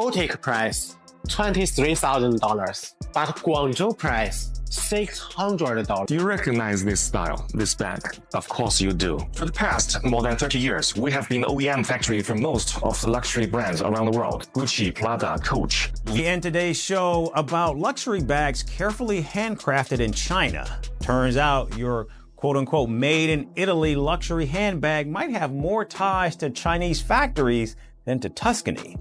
boutique price $23,000, but Guangzhou price $600. Do you recognize this style, this bag? Of course you do. For the past more than 30 years, we have been OEM factory for most of the luxury brands around the world. Gucci, Prada, Coach. We end today's show about luxury bags carefully handcrafted in China. Turns out your quote-unquote made in Italy luxury handbag might have more ties to Chinese factories than to Tuscany.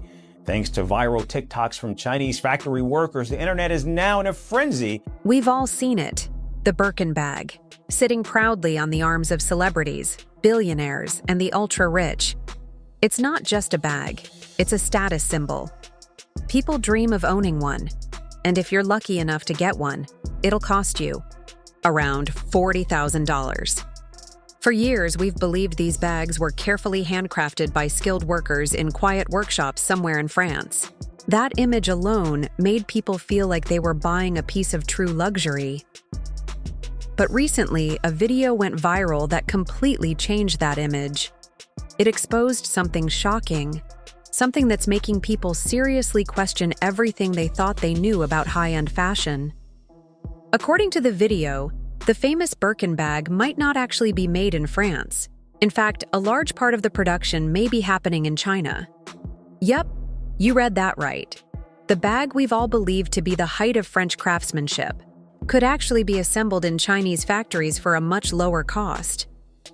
Thanks to viral TikToks from Chinese factory workers, the internet is now in a frenzy. We've all seen it, the Birkin bag, sitting proudly on the arms of celebrities, billionaires, and the ultra-rich. It's not just a bag, it's a status symbol. People dream of owning one, and if you're lucky enough to get one, it'll cost you around $40,000. For years, we've believed these bags were carefully handcrafted by skilled workers in quiet workshops somewhere in France. That image alone made people feel like they were buying a piece of true luxury. But recently, a video went viral that completely changed that image. It exposed something shocking, something that's making people seriously question everything they thought they knew about high-end fashion. According to the video, the famous Birkin bag might not actually be made in France. In fact, a large part of the production may be happening in China. Yep, you read that right. The bag we've all believed to be the height of French craftsmanship could actually be assembled in Chinese factories for a much lower cost.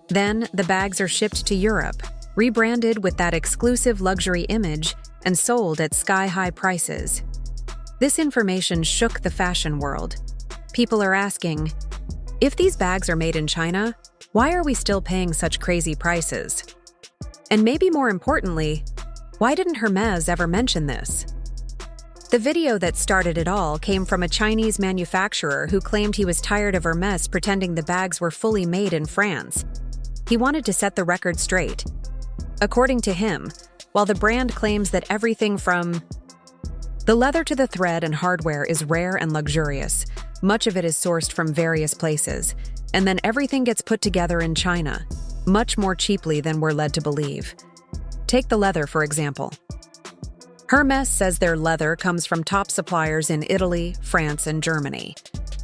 Then, the bags are shipped to Europe, rebranded with that exclusive luxury image, and sold at sky-high prices. This information shook the fashion world. People are asking, if these bags are made in China, why are we still paying such crazy prices? And maybe more importantly, why didn't Hermes ever mention this? The video that started it all came from a Chinese manufacturer who claimed he was tired of Hermes pretending the bags were fully made in France. He wanted to set the record straight. According to him, while the brand claims that everything from the leather to the thread and hardware is rare and luxurious, much of it is sourced from various places, and then everything gets put together in China, much more cheaply than we're led to believe. Take the leather, for example. Hermes says their leather comes from top suppliers in Italy, France, and Germany.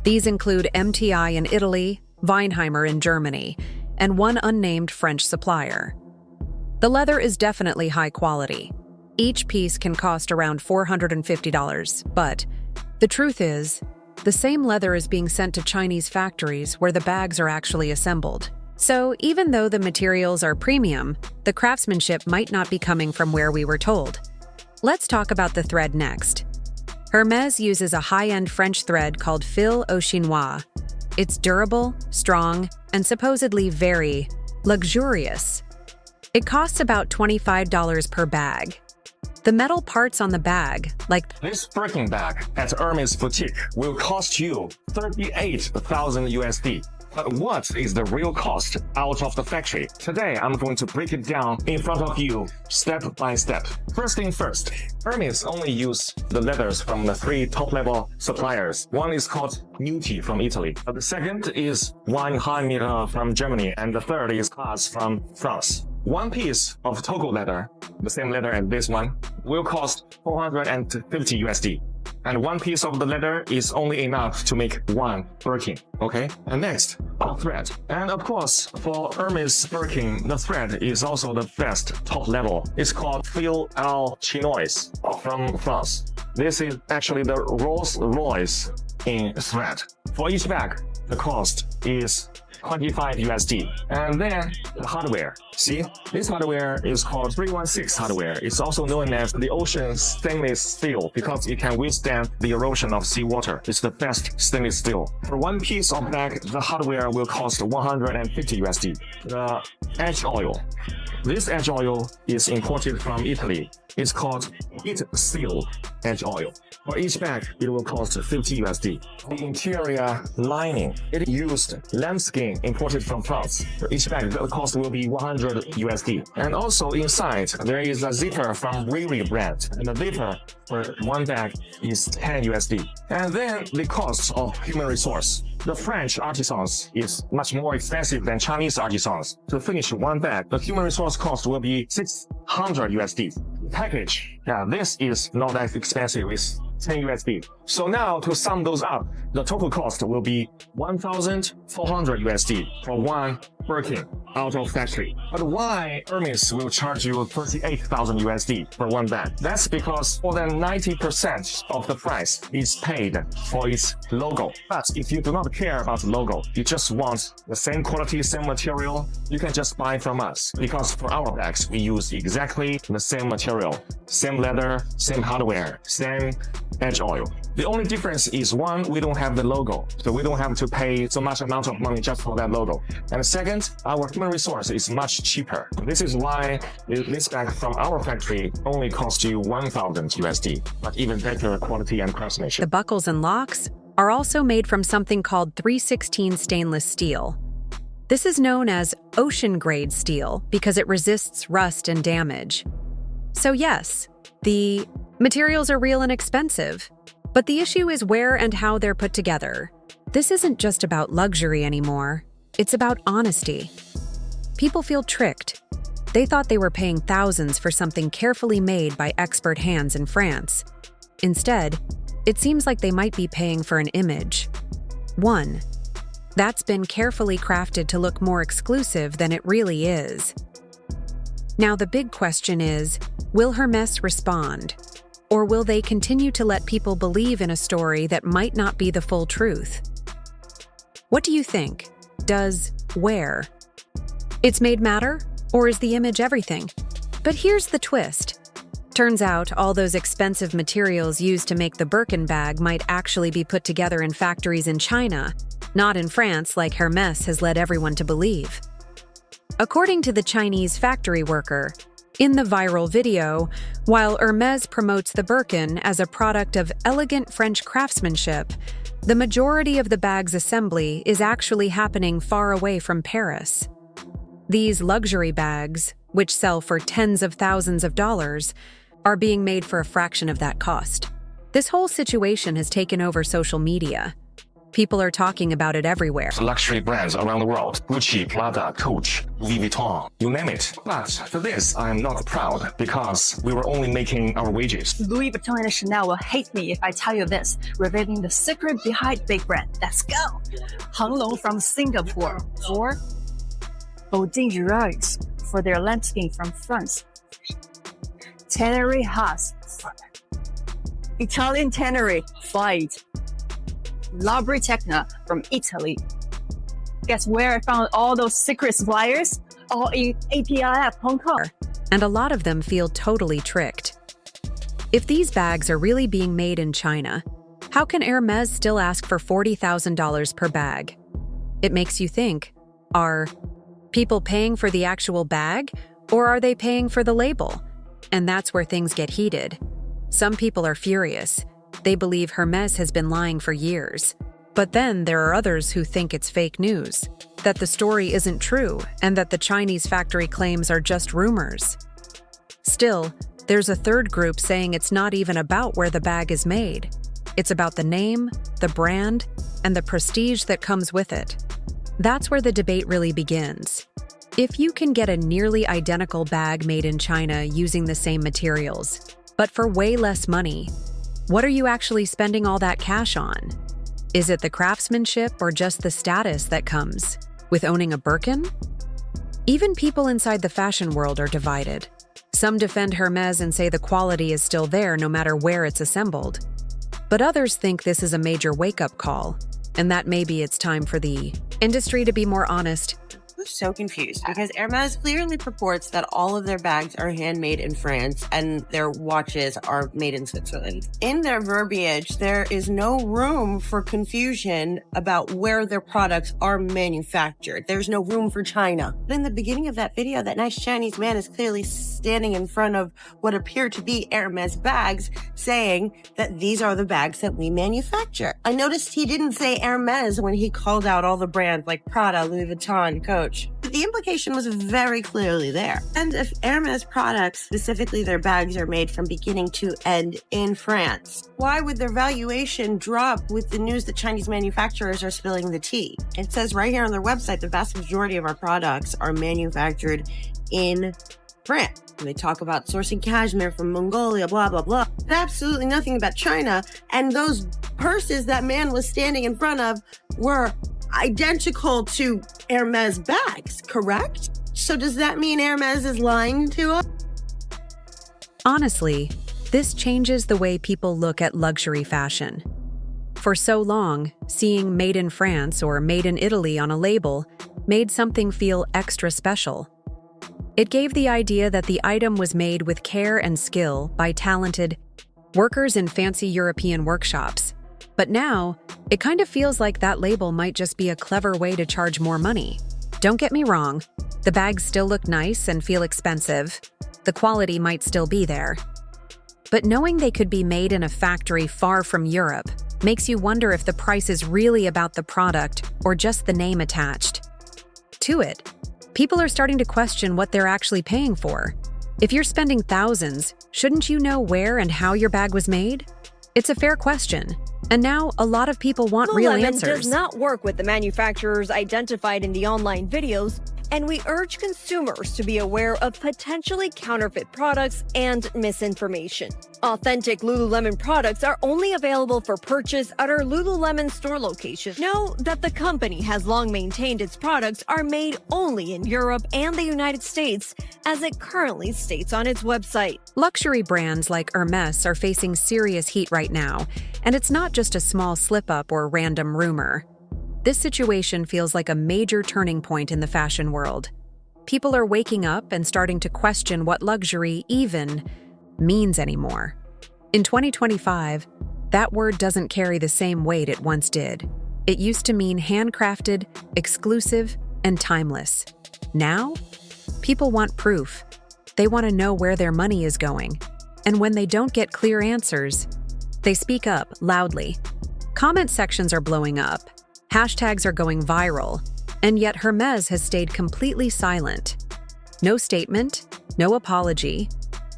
These include MTI in Italy, Weinheimer in Germany, and one unnamed French supplier. The leather is definitely high quality. Each piece can cost around $450, but the truth is, the same leather is being sent to Chinese factories where the bags are actually assembled. So even though the materials are premium, the craftsmanship might not be coming from where we were told. Let's talk about the thread next. Hermes uses a high-end French thread called fil au chinois. It's durable, strong, and supposedly very luxurious. It costs about $25 per bag. The metal parts on the bag, like This Birkin bag at Hermes boutique will cost you 38,000 USD. But what is the real cost out of the factory? Today, I'm going to break it down in front of you, step by step. First thing first, Hermes only use the leathers from the 3 top-level suppliers. One is called Nuti from Italy. The second is Weinheimer from Germany, and the third is Haas from France. One piece of Togo leather, the same leather as this one, will cost 450 USD. And one piece of the leather is only enough to make one Birkin, okay? And next, the thread. And of course, for Hermes Birkin, the thread is also the best top level. It's called fil au chinois from France. This is actually the Rolls Royce in thread. For each bag, the cost is 25 USD. And then the hardware. See, this hardware is called 316 hardware. It's also known as the ocean stainless steel because it can withstand the erosion of seawater. It's the best stainless steel. For one piece of bag, the hardware will cost 150 USD. The edge oil. This edge oil is imported from Italy. It's called heat seal edge oil. For each bag, it will cost 50 USD. The interior lining, it used lambskin imported from France. For each bag, the cost will be 100 USD. And also inside, there is a zipper from Riri brand. And the zipper for one bag is 10 USD. And then the cost of human resource. The French artisans is much more expensive than Chinese artisans. To finish one bag, the human resource cost will be 600 USD. package. Now, this is not that expensive. It's 10 USD. So now to sum those up, the total cost will be 1,400 USD for one Birkin out of factory. But why Hermes will charge you 38,000 USD for one bag? That's because more than 90% of the price is paid for its logo. But if you do not care about the logo, you just want the same quality, same material, you can just buy from us. Because for our bags, we use exactly the same material, same leather, same hardware, same edge oil. The only difference is one, we don't have the logo, so we don't have to pay so much amount of money just for that logo. And second, our human resource is much cheaper. This is why this bag from our factory only costs you 1,000 USD, but even better quality and craftsmanship. The buckles and locks are also made from something called 316 stainless steel. This is known as ocean-grade steel because it resists rust and damage. So yes, the materials are real and expensive, but the issue is where and how they're put together. This isn't just about luxury anymore. It's about honesty. People feel tricked. They thought they were paying thousands for something carefully made by expert hands in France. Instead, it seems like they might be paying for an image. One that's been carefully crafted to look more exclusive than it really is. Now the big question is, will Hermès respond? Or will they continue to let people believe in a story that might not be the full truth? What do you think? Does wear it's made matter, or is the image everything? But here's the twist. Turns out all those expensive materials used to make the Birkin bag might actually be put together in factories in China, not in France like Hermès has led everyone to believe. According to the Chinese factory worker, in the viral video, while Hermès promotes the Birkin as a product of elegant French craftsmanship, the majority of the bag's assembly is actually happening far away from Paris. These luxury bags, which sell for tens of thousands of dollars, are being made for a fraction of that cost. This whole situation has taken over social media. People are talking about it everywhere. Luxury brands around the world, Gucci, Prada, Coach, Louis Vuitton, you name it. But for this, I am not proud because we were only making our wages. Louis Vuitton and Chanel will hate me if I tell you this, revealing the secret behind big brand. Let's go! Hang Long from Singapore, or Birkins for their landscape from France. Tannery Haas, Italian Tannery, Fight. Labritecna from Italy. Guess where I found all those secret suppliers? All in APIF, Hong Kong. And a lot of them feel totally tricked. If these bags are really being made in China, how can Hermès still ask for $40,000 per bag? It makes you think, are people paying for the actual bag, or are they paying for the label? And that's where things get heated. Some people are furious. They believe Hermès has been lying for years. But then there are others who think it's fake news, that the story isn't true, and that the Chinese factory claims are just rumors. Still, there's a third group saying it's not even about where the bag is made. It's about the name, the brand, and the prestige that comes with it. That's where the debate really begins. If you can get a nearly identical bag made in China using the same materials, but for way less money, what are you actually spending all that cash on? Is it the craftsmanship or just the status that comes with owning a Birkin? Even people inside the fashion world are divided. Some defend Hermès and say the quality is still there no matter where it's assembled. But others think this is a major wake-up call, and that maybe it's time for the industry to be more honest. I'm so confused because Hermes clearly purports that all of their bags are handmade in France and their watches are made in Switzerland. In their verbiage, there is no room for confusion about where their products are manufactured. There's no room for China. But in the beginning of that video, that nice Chinese man is clearly standing in front of what appear to be Hermes bags, saying that these are the bags that we manufacture. I noticed he didn't say Hermes when he called out all the brands like Prada, Louis Vuitton, Coach. But the implication was very clearly there. And if Hermes products, specifically their bags, are made from beginning to end in France, why would their valuation drop with the news that Chinese manufacturers are spilling the tea? It says right here on their website, the vast majority of our products are manufactured in France. And they talk about sourcing cashmere from Mongolia, blah, blah, blah. Absolutely nothing about China. And those purses that man was standing in front of were identical to Hermes bags, correct? So does that mean Hermes is lying to us? Honestly, this changes the way people look at luxury fashion. For so long, seeing Made in France or Made in Italy on a label made something feel extra special. It gave the idea that the item was made with care and skill by talented workers in fancy European workshops. But now, it kind of feels like that label might just be a clever way to charge more money. Don't get me wrong, the bags still look nice and feel expensive. The quality might still be there. But knowing they could be made in a factory far from Europe makes you wonder if the price is really about the product or just the name attached to it. People are starting to question what they're actually paying for. If you're spending thousands, shouldn't you know where and how your bag was made? It's a fair question. And now a lot of people want real answers. Does not work with the manufacturers identified in the online videos, and we urge consumers to be aware of potentially counterfeit products and misinformation. Authentic Lululemon products are only available for purchase at our Lululemon store location. Know that the company has long maintained its products are made only in Europe and the United States, as it currently states on its website. Luxury brands like Hermès are facing serious heat right now, and it's not just a small slip-up or random rumor. This situation feels like a major turning point in the fashion world. People are waking up and starting to question what luxury even means anymore. In 2025, that word doesn't carry the same weight it once did. It used to mean handcrafted, exclusive, and timeless. Now, people want proof. They want to know where their money is going. And when they don't get clear answers, they speak up loudly. Comment sections are blowing up. Hashtags are going viral, and yet Hermes has stayed completely silent. No statement, no apology,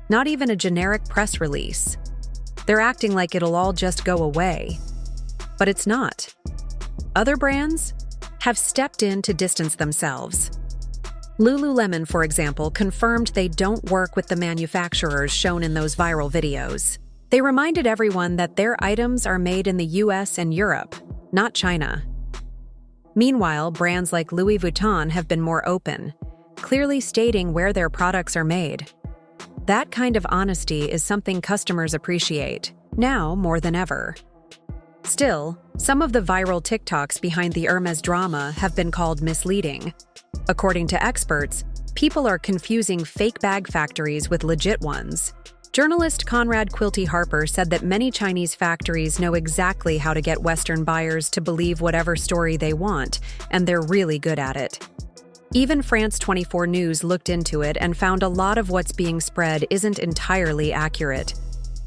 not even a generic press release. They're acting like it'll all just go away. But it's not. Other brands have stepped in to distance themselves. Lululemon, for example, confirmed they don't work with the manufacturers shown in those viral videos. They reminded everyone that their items are made in the US and Europe, not China. Meanwhile, brands like Louis Vuitton have been more open, clearly stating where their products are made. That kind of honesty is something customers appreciate, now more than ever. Still, some of the viral TikToks behind the Hermes drama have been called misleading. According to experts, people are confusing fake bag factories with legit ones. Journalist Conrad Quilty Harper said that many Chinese factories know exactly how to get Western buyers to believe whatever story they want, and they're really good at it. Even France 24 News looked into it and found a lot of what's being spread isn't entirely accurate.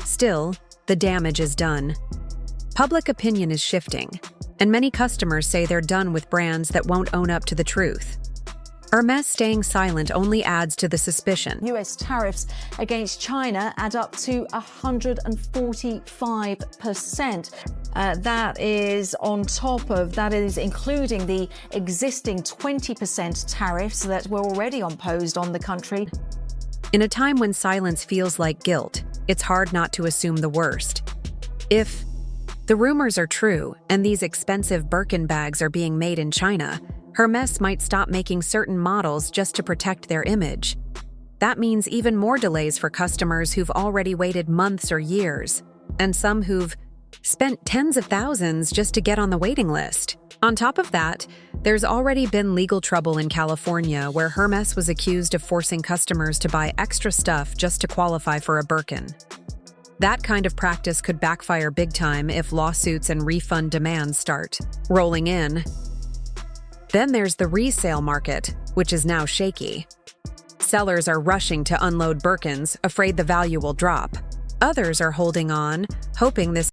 Still, the damage is done. Public opinion is shifting, and many customers say they're done with brands that won't own up to the truth. Hermes staying silent only adds to the suspicion. US tariffs against China add up to 145%. That is including the existing 20% tariffs that were already imposed on the country. In a time when silence feels like guilt, it's hard not to assume the worst. If the rumors are true and these expensive Birkin bags are being made in China, Hermes might stop making certain models just to protect their image. That means even more delays for customers who've already waited months or years, and some who've spent tens of thousands just to get on the waiting list. On top of that, there's already been legal trouble in California where Hermes was accused of forcing customers to buy extra stuff just to qualify for a Birkin. That kind of practice could backfire big time if lawsuits and refund demands start rolling in. Then there's the resale market, which is now shaky. Sellers are rushing to unload Birkins, afraid the value will drop. Others are holding on, hoping this